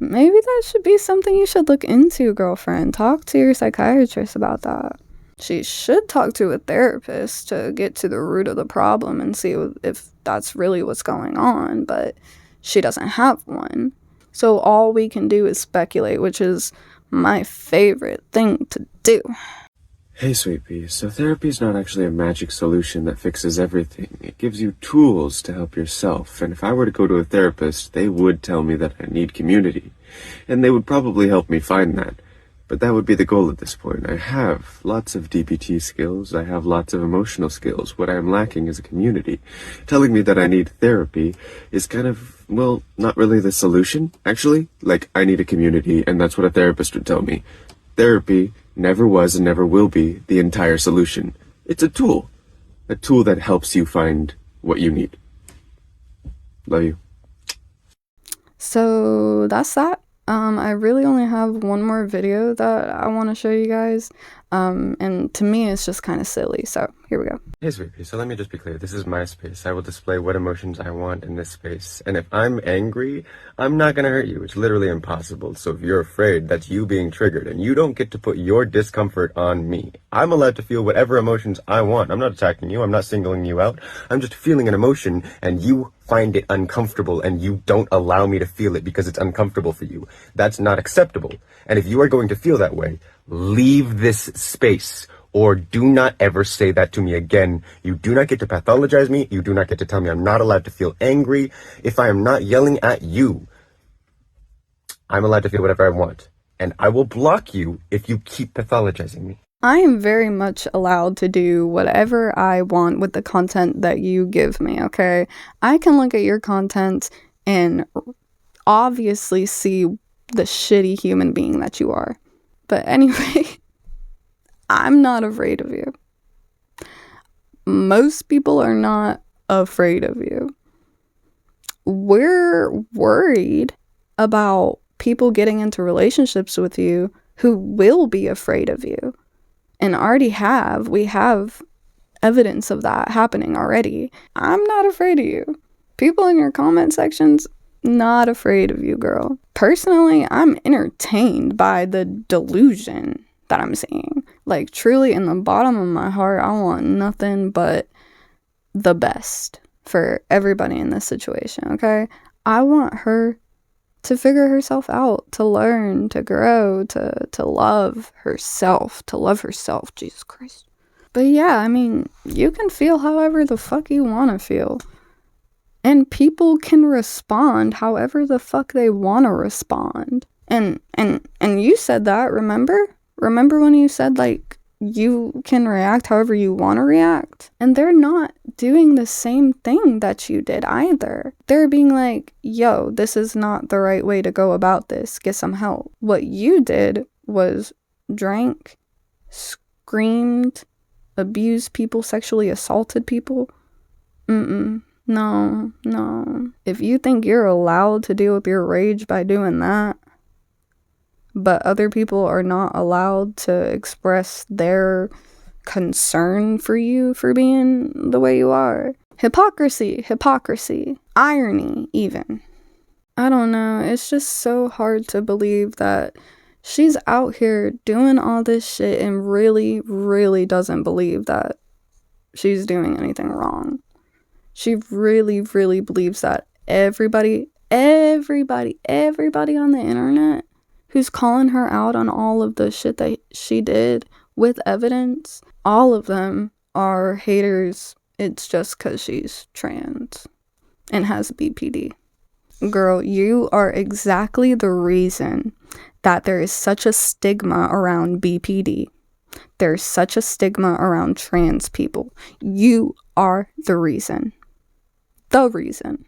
maybe that should be something you should look into, girlfriend. Talk to your psychiatrist about that. She should talk to a therapist to get to the root of the problem and see if that's really what's going on, but she doesn't have one. So all we can do is speculate, which is my favorite thing to do. Hey, Sweet Pea, so therapy is not actually a magic solution that fixes everything. It gives you tools to help yourself, and if I were to go to a therapist, they would tell me that I need community, and they would probably help me find that. But that would be the goal at this point. I have lots of DBT skills, I have lots of emotional skills. What I am lacking is a community. Telling me that I need therapy is kind of, well, not really the solution, actually. Like, I need a community, and that's what a therapist would tell me. Therapy never was and never will be the entire solution. It's a tool that helps you find what you need. Love you. So that's that. I really only have one more video that I want to show you guys, and to me it's just kind of silly, so here we go. Hey, Sweet Pea, so let me just be clear. This is my space. I will display what emotions I want in this space, and if I'm angry, I'm not gonna hurt you. It's literally impossible. So if you're afraid, that's you being triggered, and you don't get to put your discomfort on me. I'm allowed to feel whatever emotions I want. I'm not attacking you. I'm not singling you out. I'm just feeling an emotion, and you find it uncomfortable, and you don't allow me to feel it because it's uncomfortable for you. That's not acceptable. And if you are going to feel that way, leave this space, or do not ever say that to me again. You do not get to pathologize me. You do not get to tell me I'm not allowed to feel angry. If I am not yelling at you, I'm allowed to feel whatever I want. and I will block you if you keep pathologizing me. I am very much allowed to do whatever I want with the content that you give me, okay? I can look at your content and obviously see the shitty human being that you are. But anyway, I'm not afraid of you. Most people are not afraid of you. We're worried about people getting into relationships with you who will be afraid of you. And we have evidence of that happening already. I'm not afraid of you. People in your comment sections, not afraid of you, girl. Personally, I'm entertained by the delusion that I'm seeing. Like, truly, in the bottom of my heart, I want nothing but the best for everybody in this situation, okay? I want her to figure herself out, to learn, to grow, to love herself, Jesus Christ. But yeah, I mean, you can feel however the fuck you want to feel. And people can respond however the fuck they want to respond. And you said that, remember? Remember when you said, like, you can react however you want to react? And they're not doing the same thing that you did either. They're being like, yo, this is not the right way to go about this. Get some help. What you did was drank, screamed, abused people, sexually assaulted people. No. If you think you're allowed to deal with your rage by doing that, but other people are not allowed to express their concern for you for being the way you are. Hypocrisy, irony even. I don't know, it's just so hard to believe that she's out here doing all this shit and really, really doesn't believe that she's doing anything wrong. She really, really believes that everybody on the internet who's calling her out on all of the shit that she did with evidence, all of them are haters. It's just because she's trans and has BPD. Girl, you are exactly the reason that there is such a stigma around BPD. There's such a stigma around trans people. You are the reason. The reason.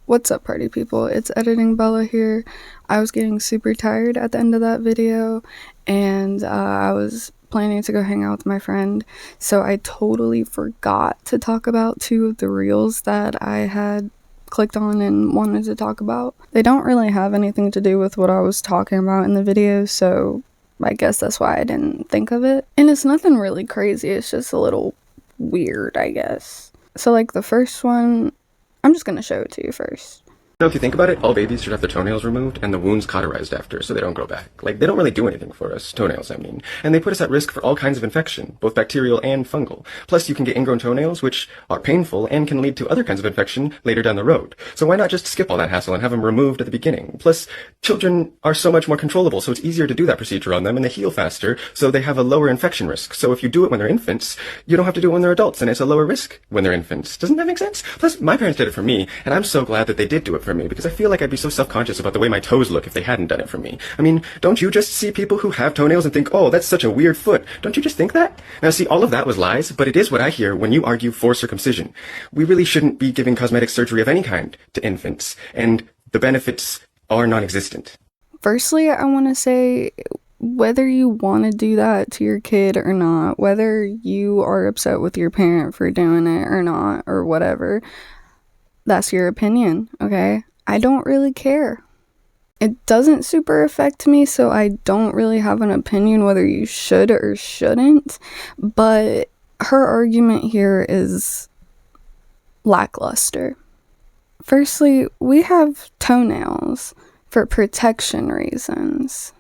What's up, party people? It's Editing Bella here. I was getting super tired at the end of that video, and I was planning to go hang out with my friend, so I totally forgot to talk about two of the reels that I had clicked on and wanted to talk about. They don't really have anything to do with what I was talking about in the video, so I guess that's why I didn't think of it. And it's nothing really crazy, it's just a little weird, I guess. So like the first one, I'm just gonna show it to you first. So if you think about it, all babies should have their toenails removed and the wounds cauterized after so they don't grow back. Like, they don't really do anything for us, toenails I mean. And they put us at risk for all kinds of infection, both bacterial and fungal. Plus, you can get ingrown toenails, which are painful and can lead to other kinds of infection later down the road. So why not just skip all that hassle and have them removed at the beginning? Plus, children are so much more controllable, so it's easier to do that procedure on them and they heal faster, so they have a lower infection risk. So if you do it when they're infants, you don't have to do it when they're adults, and it's a lower risk when they're infants. Doesn't that make sense? Plus, my parents did it for me, and I'm so glad that they did do it for me, because I feel like I'd be so self-conscious about the way my toes look if they hadn't done it for me. I mean, don't you just see people who have toenails and think, oh, that's such a weird foot? Don't you just think that? Now see, all of that was lies, but it is what I hear when you argue for circumcision. We really shouldn't be giving cosmetic surgery of any kind to infants, and the benefits are non-existent. Firstly, I want to say, whether you want to do that to your kid or not, whether you are upset with your parent for doing it or not, or whatever, that's your opinion, okay? I don't really care. It doesn't super affect me, so I don't really have an opinion whether you should or shouldn't, but her argument here is lackluster. Firstly, we have toenails for protection reasons.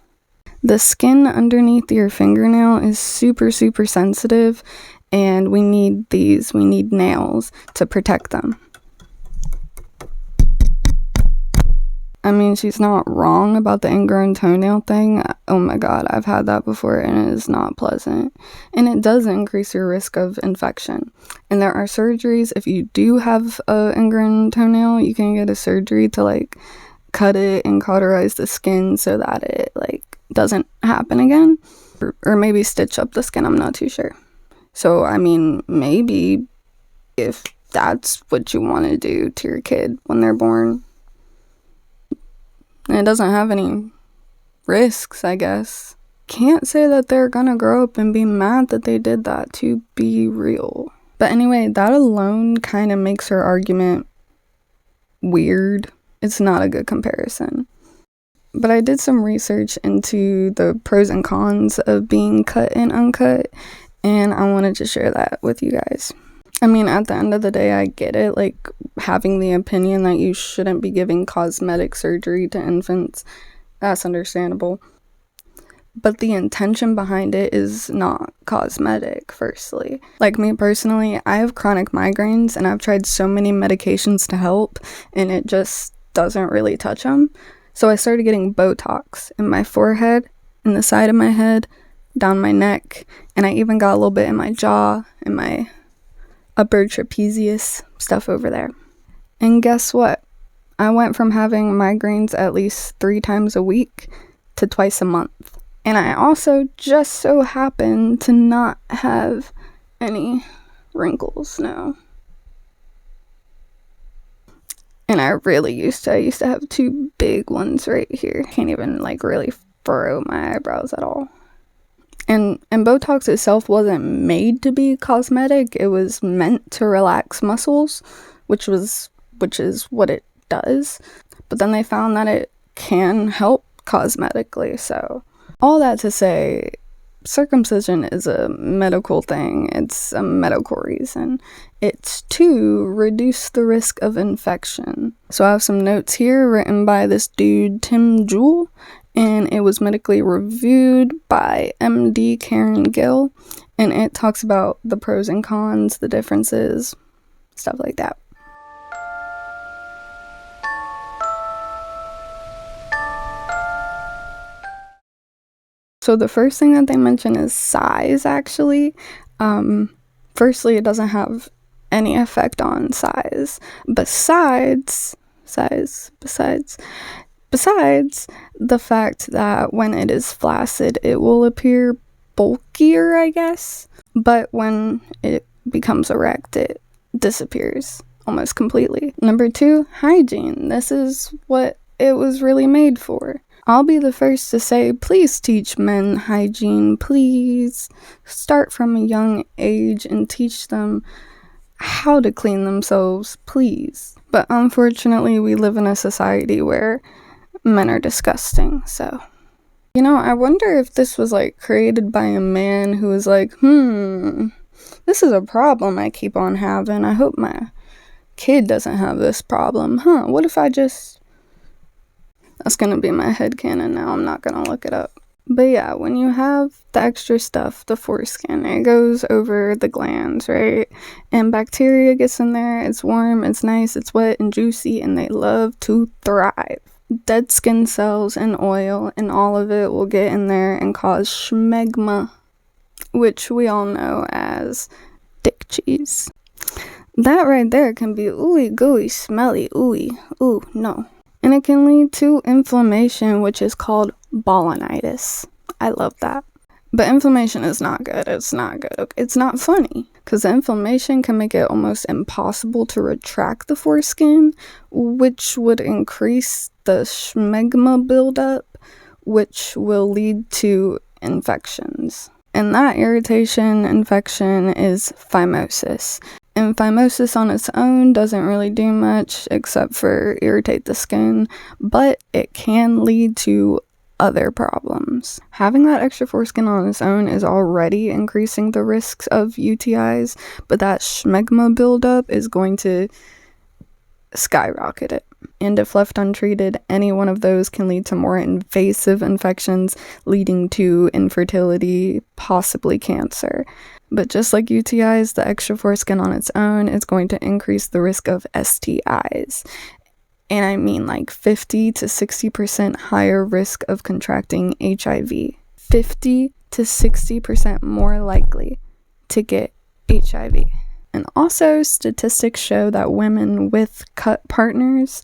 The skin underneath your fingernail is super, super sensitive, and we need nails to protect them. I mean, she's not wrong about the ingrown toenail thing. Oh my god, I've had that before and it is not pleasant. And it does increase your risk of infection. And there are surgeries, if you do have an ingrown toenail, you can get a surgery to like cut it and cauterize the skin so that it like doesn't happen again. Or maybe stitch up the skin, I'm not too sure. So, I mean, maybe if that's what you want to do to your kid when they're born, and it doesn't have any risks, I guess. Can't say that they're gonna grow up and be mad that they did that, to be real. But anyway, that alone kind of makes her argument weird. It's not a good comparison. But I did some research into the pros and cons of being cut and uncut, and I wanted to share that with you guys. I mean, at the end of the day, I get it, like, having the opinion that you shouldn't be giving cosmetic surgery to infants. That's understandable. But the intention behind it is not cosmetic, firstly. Like me personally, I have chronic migraines, and I've tried so many medications to help, and it just doesn't really touch them. So I started getting Botox in my forehead, in the side of my head, down my neck, and I even got a little bit in my jaw, in my upper trapezius, stuff over there. And guess what? I went from having migraines at least 3 times a week to twice a month. And I also just so happen to not have any wrinkles now. And I used to have 2 big ones right here. Can't even really furrow my eyebrows at all. And Botox itself wasn't made to be cosmetic. It was meant to relax muscles, which is what it does. But then they found that it can help cosmetically. So all that to say, circumcision is a medical thing. It's a medical reason. It's to reduce the risk of infection. So I have some notes here written by this dude, Tim Jewell, and it was medically reviewed by MD Karen Gill, and it talks about the pros and cons, the differences, stuff like that. So the first thing that they mention is size, actually. Firstly, it doesn't have any effect on size. Besides the fact that when it is flaccid, it will appear bulkier, I guess. But when it becomes erect, it disappears almost completely. Number 2, hygiene. This is what it was really made for. I'll be the first to say, please teach men hygiene. Please start from a young age and teach them how to clean themselves, please. But unfortunately, we live in a society where men are disgusting, so. I wonder if this was created by a man who was like, this is a problem I keep on having. I hope my kid doesn't have this problem. What if I just... That's gonna be my headcanon now. I'm not gonna look it up. But yeah, when you have the extra stuff, the foreskin, it goes over the glands, right? And bacteria gets in there. It's warm, it's nice, it's wet and juicy, and they love to thrive. Dead skin cells and oil and all of it will get in there and cause schmegma, which we all know as dick cheese. That right there can be ooey gooey, smelly, ooey, ooh, no. And it can lead to inflammation, which is called balanitis. I love that. But inflammation is not good. It's not good. It's not funny, because the inflammation can make it almost impossible to retract the foreskin, which would increase the schmegma buildup, which will lead to infections. And that infection is phimosis. And phimosis on its own doesn't really do much except for irritate the skin, but it can lead to other problems. Having that extra foreskin on its own is already increasing the risks of UTIs, but that schmegma buildup is going to skyrocket it. And if left untreated, any one of those can lead to more invasive infections, leading to infertility, possibly cancer. But just like UTIs, the extra foreskin on its own is going to increase the risk of STIs. And I mean 50 to 60% higher risk of contracting HIV. 50 to 60% more likely to get HIV. And also, statistics show that women with cut partners,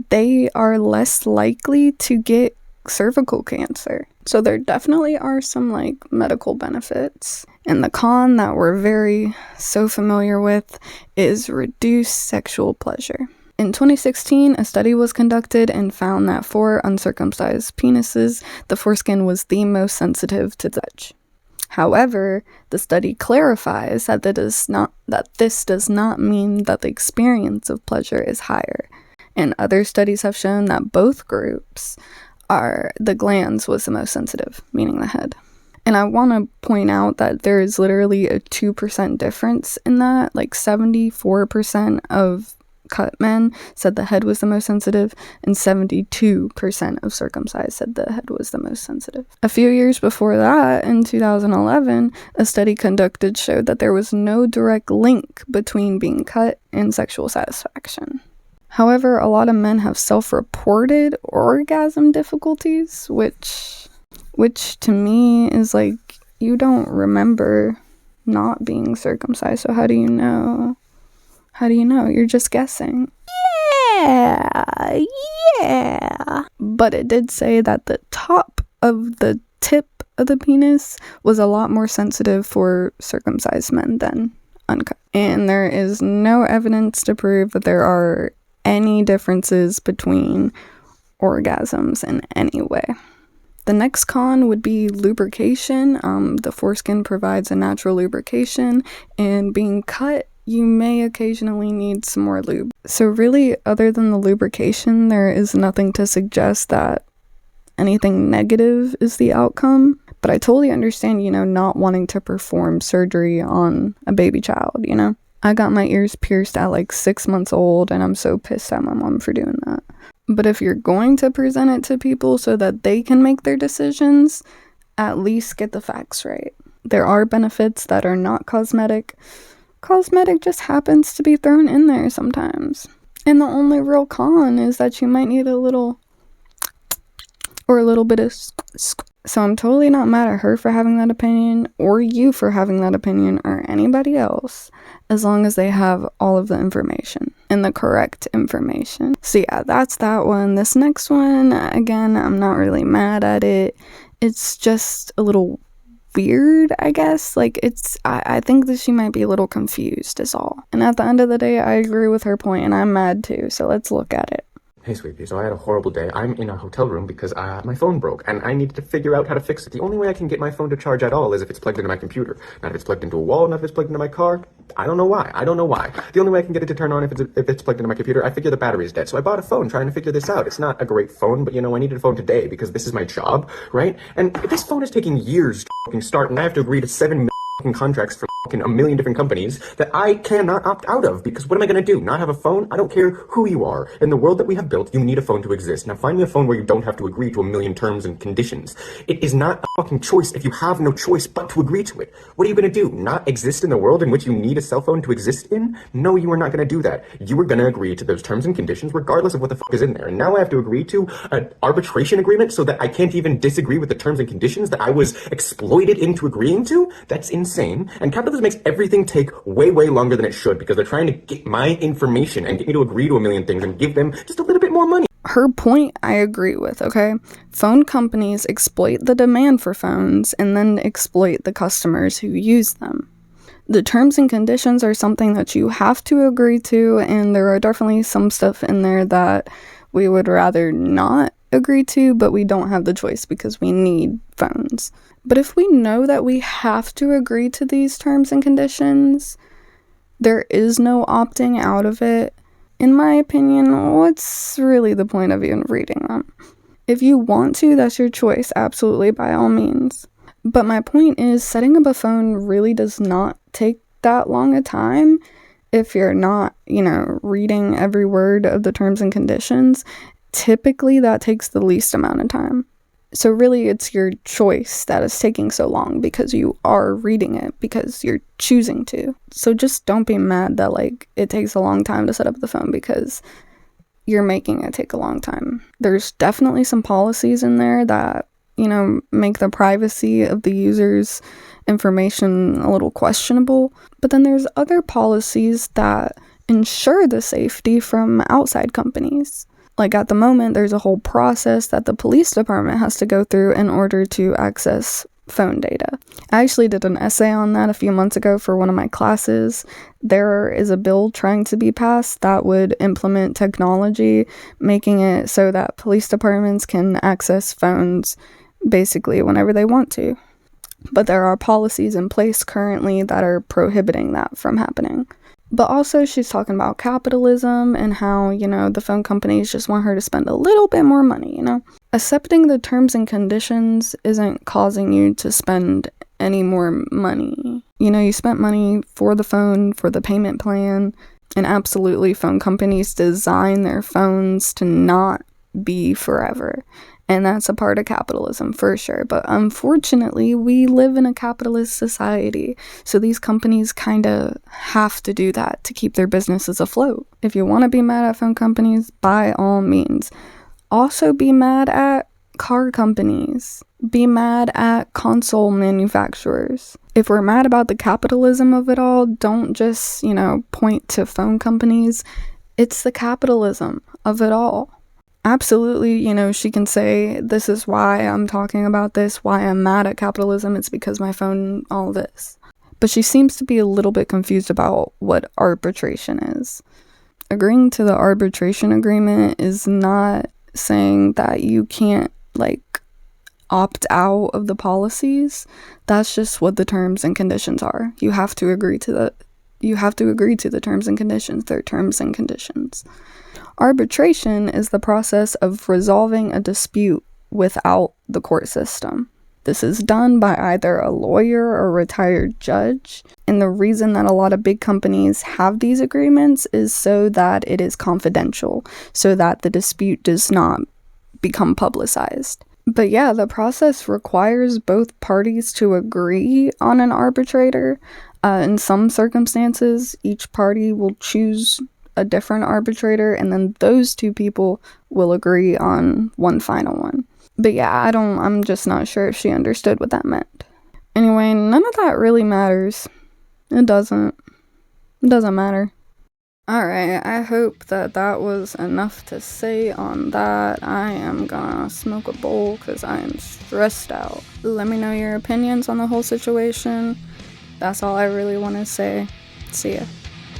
they are less likely to get cervical cancer. So there definitely are some like medical benefits. And the con that we're so familiar with is reduced sexual pleasure. In 2016, a study was conducted and found that for uncircumcised penises, the foreskin was the most sensitive to touch. However, the study clarifies that this does not mean that the experience of pleasure is higher. And other studies have shown that both groups the glands was the most sensitive, meaning the head. And I want to point out that there is literally a 2% difference in that. Like 74% of cut men said the head was the most sensitive, and 72% of circumcised said the head was the most sensitive. A few years before that, in 2011, a study conducted showed that there was no direct link between being cut and sexual satisfaction. However, a lot of men have self-reported orgasm difficulties, which to me is like, you don't remember not being circumcised, so how do you know? How do you know? You're just guessing. Yeah. But it did say that the top of the tip of the penis was a lot more sensitive for circumcised men than uncut. And there is no evidence to prove that there are any differences between orgasms in any way. The next con would be lubrication. The foreskin provides a natural lubrication, and being cut, you may occasionally need some more lube. So really, other than the lubrication, there is nothing to suggest that anything negative is the outcome. But I totally understand, not wanting to perform surgery on a baby child, I got my ears pierced at like 6 months old, and I'm so pissed at my mom for doing that. But if you're going to present it to people so that they can make their decisions, at least get the facts right. There are benefits that are not cosmetic. Cosmetic just happens to be thrown in there sometimes. And the only real con is that you might need a little bit of So I'm totally not mad at her for having that opinion, or you for having that opinion, or anybody else, as long as they have all of the information and the correct information. So yeah, that's that one. This next one, again, I'm not really mad at it. It's just a little weird, I guess. Like, I think that she might be a little confused is all. And at the end of the day, I agree with her point, and I'm mad too, so let's look at it. Hey, sweetie, so I had a horrible day. I'm in a hotel room because my phone broke, and I needed to figure out how to fix it. The only way I can get my phone to charge at all is if it's plugged into my computer. Not if it's plugged into a wall, not if it's plugged into my car. I don't know why. The only way I can get it to turn on if it's plugged into my computer, I figure the battery's dead. So I bought a phone trying to figure this out. It's not a great phone, but I needed a phone today because this is my job, right? And this phone is taking years to fucking start, and I have to agree to 7 contracts for a million different companies that I cannot opt out of, because what am I going to do? Not have a phone? I don't care who you are. In the world that we have built, you need a phone to exist. Now find me a phone where you don't have to agree to a million terms and conditions. It is not a fucking choice if you have no choice but to agree to it. What are you going to do? Not exist in the world in which you need a cell phone to exist in? No, you are not going to do that. You are going to agree to those terms and conditions regardless of what the fuck is in there. And now I have to agree to an arbitration agreement so that I can't even disagree with the terms and conditions that I was exploited into agreeing to? That's insane. And capitalism makes everything take way, way longer than it should, because they're trying to get my information and get me to agree to a million things and give them just a little bit more money. Her point I agree with, okay? Phone companies exploit the demand for phones and then exploit the customers who use them. The terms and conditions are something that you have to agree to, and there are definitely some stuff in there that we would rather not agree to, but we don't have the choice because we need phones. But if we know that we have to agree to these terms and conditions, there is no opting out of it. In my opinion, what's really the point of even reading them? If you want to, that's your choice, absolutely, by all means. But my point is, setting up a phone really does not take that long a time if you're not, reading every word of the terms and conditions. Typically, that takes the least amount of time. So really, it's your choice that is taking so long because you are reading it, because you're choosing to. So just don't be mad that, it takes a long time to set up the phone because you're making it take a long time. There's definitely some policies in there that, make the privacy of the user's information a little questionable. But then there's other policies that ensure the safety from outside companies. Like at the moment, there's a whole process that the police department has to go through in order to access phone data. I actually did an essay on that a few months ago for one of my classes. There is a bill trying to be passed that would implement technology, making it so that police departments can access phones basically whenever they want to. But there are policies in place currently that are prohibiting that from happening. But also she's talking about capitalism and how, the phone companies just want her to spend a little bit more money, Accepting the terms and conditions isn't causing you to spend any more money. You spent money for the phone, for the payment plan, and absolutely phone companies design their phones to not be forever. And that's a part of capitalism for sure. But unfortunately, we live in a capitalist society. So these companies kind of have to do that to keep their businesses afloat. If you want to be mad at phone companies, by all means. Also be mad at car companies. Be mad at console manufacturers. If we're mad about the capitalism of it all, don't just, point to phone companies. It's the capitalism of it all. Absolutely, she can say, this is why I'm talking about this, why I'm mad at capitalism, it's because my phone, all this. But she seems to be a little bit confused about what arbitration is. Agreeing to the arbitration agreement is not saying that you can't, opt out of the policies. That's just what the terms and conditions are. You have to agree to the terms and conditions. They're terms and conditions. Arbitration is the process of resolving a dispute without the court system. This is done by either a lawyer or a retired judge. And the reason that a lot of big companies have these agreements is so that it is confidential, so that the dispute does not become publicized. But yeah, the process requires both parties to agree on an arbitrator. In some circumstances, each party will choose a different arbitrator, and then those two people will agree on one final one. But yeah, I'm just not sure if she understood what that meant. Anyway, none of that really matters. It doesn't matter. Alright, I hope that was enough to say on that. I am gonna smoke a bowl because I am stressed out. Let me know your opinions on the whole situation. That's all I really want to say. See ya.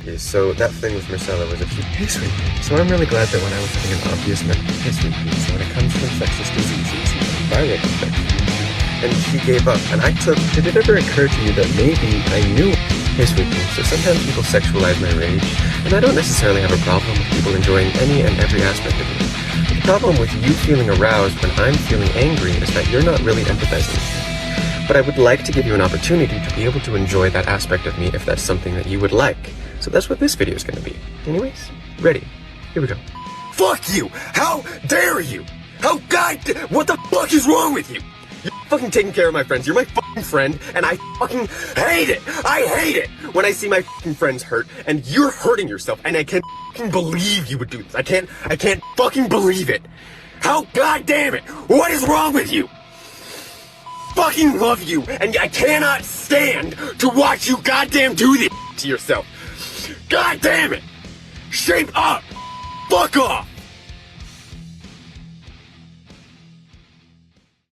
Okay, so that thing with Marcella was a few days ago. So I'm really glad that when I was having an obvious mental history piece when it comes to infectious diseases, viral infections, and she gave up. And did it ever occur to you that maybe I knew history piece? So sometimes people sexualize my rage, and I don't necessarily have a problem with people enjoying any and every aspect of it. The problem with you feeling aroused when I'm feeling angry is that you're not really empathizing with me. But I would like to give you an opportunity to be able to enjoy that aspect of me if that's something that you would like. So that's what this video is going to be. Anyways, ready? Here we go. Fuck you! How dare you! What the fuck is wrong with you? You're fucking taking care of my friends. You're my fucking friend, and I fucking hate it! I hate it when I see my fucking friends hurt, and you're hurting yourself, and I can't fucking believe you would do this. I can't fucking believe it! How goddamn it! What is wrong with you? Fucking love you, and I cannot stand to watch you goddamn do this to yourself. God damn it! Shape up! Fuck off!